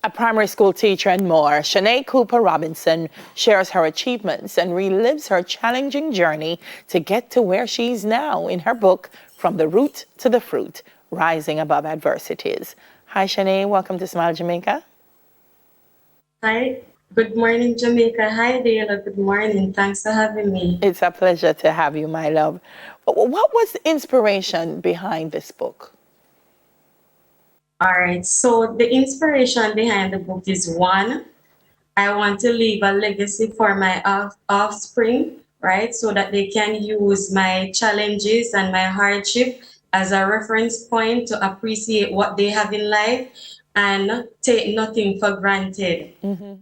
A primary school teacher and more, Shanae Cooper Robinson shares her achievements and relives her challenging journey to get to where she's now in her book, From the Root to the Fruit, Rising Above Adversities. Hi, Shanae. Welcome to Smile Jamaica. Hi. Good morning, Jamaica. Hi, Dana. Good morning. Thanks for having me. It's a pleasure to have you, my love. What was the inspiration behind this book? All right. So the inspiration behind the book is one, I want to leave a legacy for my offspring, right? So that they can use my challenges and my hardship as a reference point to appreciate what they have in life and take nothing for granted.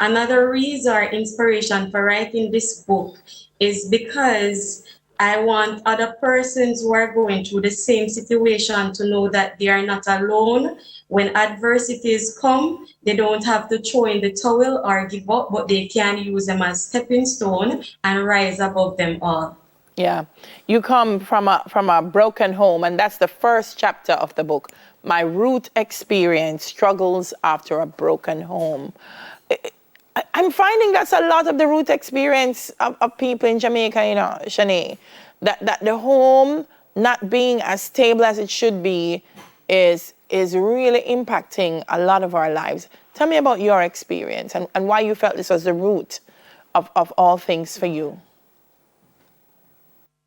Another reason or inspiration for writing this book is because I want other persons who are going through the same situation to know that they are not alone. When adversities come, they don't have to throw in the towel or give up, but they can use them as stepping stone and rise above them all. Yeah, you come from a broken home, and that's the first chapter of the book. My root experience, struggles after a broken home. I'm finding that's a lot of the root experience of people in Jamaica, you know, Shanae, that the home not being as stable as it should be is really impacting a lot of our lives. Tell me about your experience and why you felt this was the root of all things for you.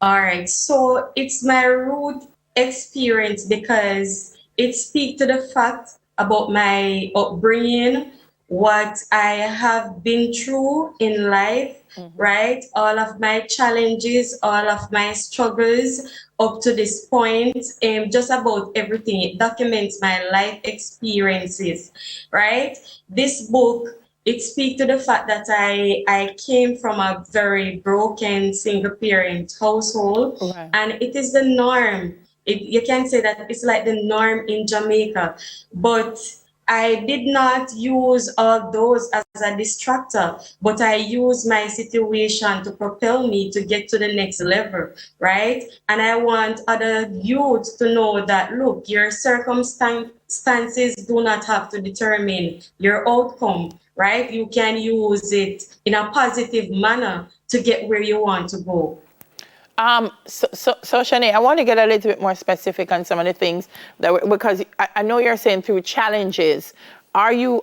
All right, so it's my root experience because it speaks to the fact about my upbringing, what I have been through in life, right? All of my challenges, all of my struggles up to this point, just about everything. It documents my life experiences, right? This book, it speaks to the fact that I came from a very broken single parent household, Right. and it is the norm. You can say that it's like the norm in Jamaica, but I did not use all those as a distractor, but I use my situation to propel me to get to the next level, right? And I want other youth to know that, look, your circumstances do not have to determine your outcome, right? You can use it in a positive manner to get where you want to go. So Shanae, I want to get a little bit more specific on some of the things because I know you're saying through challenges. Are you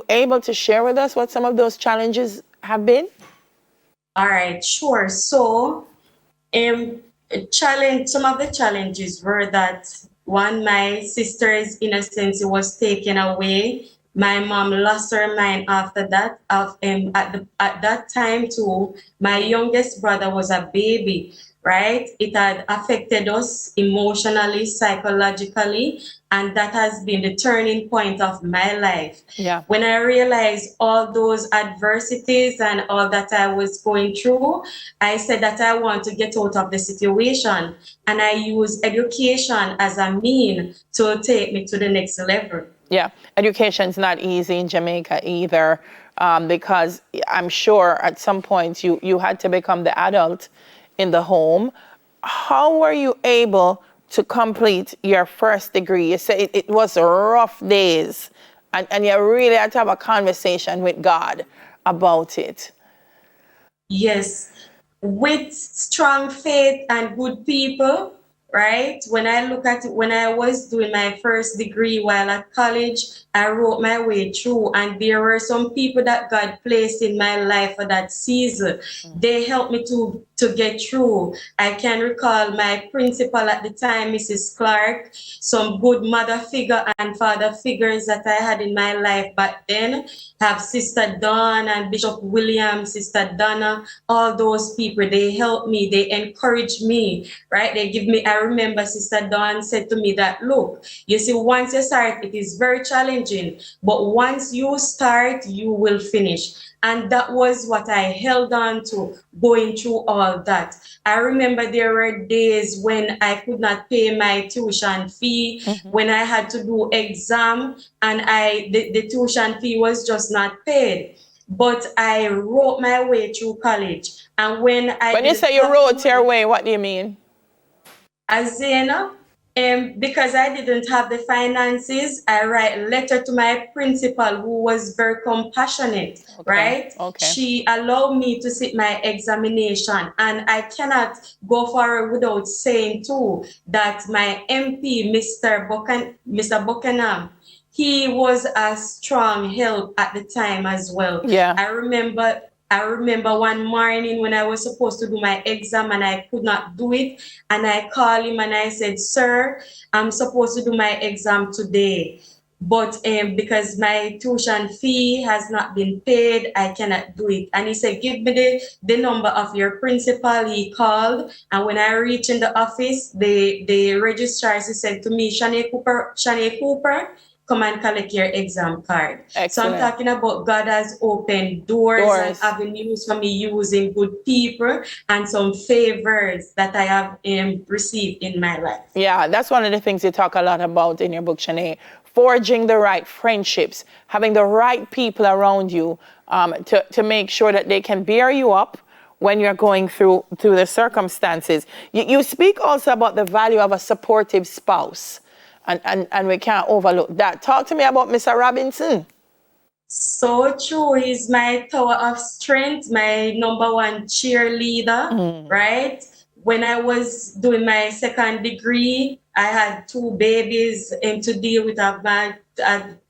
able to share with us what some of those challenges have been? All right, sure. So, some of the challenges were that one, my sister's innocence was taken away. My mom lost her mind after that. At that time too, my youngest brother was a baby, right? It had affected us emotionally, psychologically, and that has been the turning point of my life. Yeah. When I realized all those adversities and all that I was going through, I said that I want to get out of the situation, and I use education as a mean to take me to the next level. Yeah, education's not easy in Jamaica either, because I'm sure at some point you had to become the adult in the home. How were you able to complete your first degree? You said it was rough days, and you really had to have a conversation with God about it. Yes, with strong faith and good people, right? When I look at it, when I was doing my first degree while at college, I wrote my way through, and there were some people that God placed in my life for that season. They helped me to get through. I can recall my principal at the time, Mrs. Clark, some good mother figure and father figures that I had in my life back then. Have Sister Dawn and Bishop William, Sister Donna, all those people, they help me, they encourage me, right? They give me, I remember Sister Dawn said to me that, look, you see, once you start, it is very challenging, but once you start, you will finish. And that was what I held on to going through all that. I remember there were days when I could not pay my tuition fee, when I had to do exam, and the tuition fee was just not paid. But I wrote my way through college. And when I When you didn't say you have the wrote your money, way, what do you mean? as in, Because I didn't have the finances, I write letter to my principal who was very compassionate, Okay. right? Okay. She allowed me to sit my examination, and I cannot go forward without saying too that my MP, Mr. Buchanan, he was a strong help at the time as well. Yeah. I remember one morning when I was supposed to do my exam and I could not do it. And I called him and I said, Sir, I'm supposed to do my exam today. But because my tuition fee has not been paid, I cannot do it. And he said, Give me the number of your principal. He called. And when I reached in the office, the registrar said to me, Shanae Cooper, come and collect your exam card. So I'm Excellent. talking about God has opened doors and Doors. avenues for me using good people and some favors that I have received in my life. Yeah, that's one of the things you talk a lot about in your book, Shanae. Forging the right friendships, having the right people around you to make sure that they can bear you up when you're going through the circumstances. You speak also about the value of a supportive spouse, and we can't overlook that. Talk to me about Mr. Robinson. So true. He's my tower of strength, my number one cheerleader, right? When I was doing my second degree, I had two babies to deal with.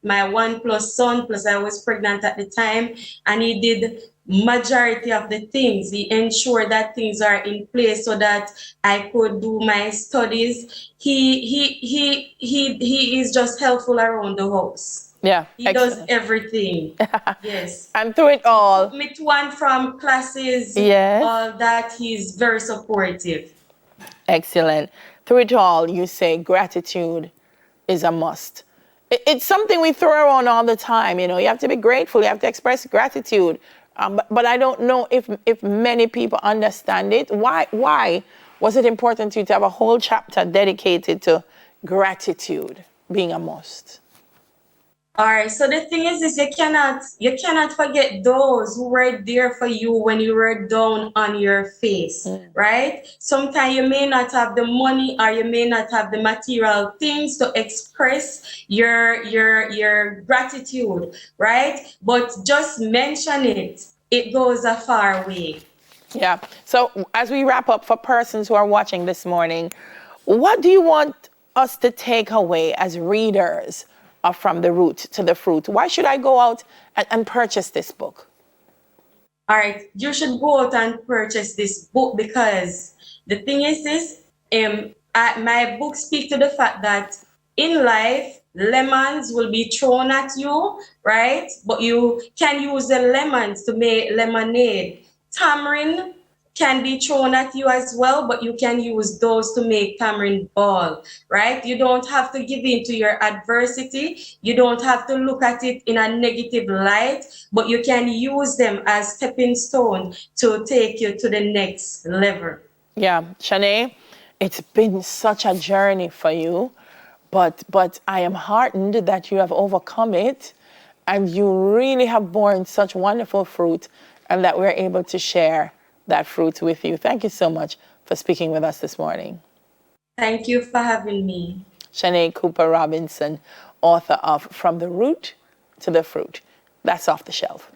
My one plus son, plus I was pregnant at the time, and he did majority of the things. He ensured that things are in place so that I could do my studies. He is just helpful around the house. Yeah, He does excellent. everything. Yes. And through it He took all, me to and from classes, yes, all that. He's very supportive. excellent. Through it all, you say gratitude is a must. It's something we throw around all the time. You know, you have to be grateful. You have to express gratitude. But I don't know if many people understand it. Why was it important to you to have a whole chapter dedicated to gratitude being a must? All right. So the thing is you cannot forget those who were there for you when you were down on your face, right? Sometimes you may not have the money or you may not have the material things to express your gratitude, right? But just mention it. It goes a far way. Yeah. So as we wrap up, for persons who are watching this morning, what do you want us to take away as readers of From the Root to the Fruit? Why should I go out and purchase this book? All right, you should go out and purchase this book because the thing is this, my book speaks to the fact that in life, lemons will be thrown at you, right? But you can use the lemons to make lemonade. Tamarind can be thrown at you as well, but you can use those to make tamarind ball, right? You don't have to give in to your adversity. You don't have to look at it in a negative light, but you can use them as stepping stone to take you to the next level. Yeah, Shanae, it's been such a journey for you, but I am heartened that you have overcome it and you really have borne such wonderful fruit and that we're able to share that fruit with you. Thank you so much for speaking with us this morning. Thank you for having me. Shanae Cooper Robinson, author of From the Root to the Fruit. That's off the shelf.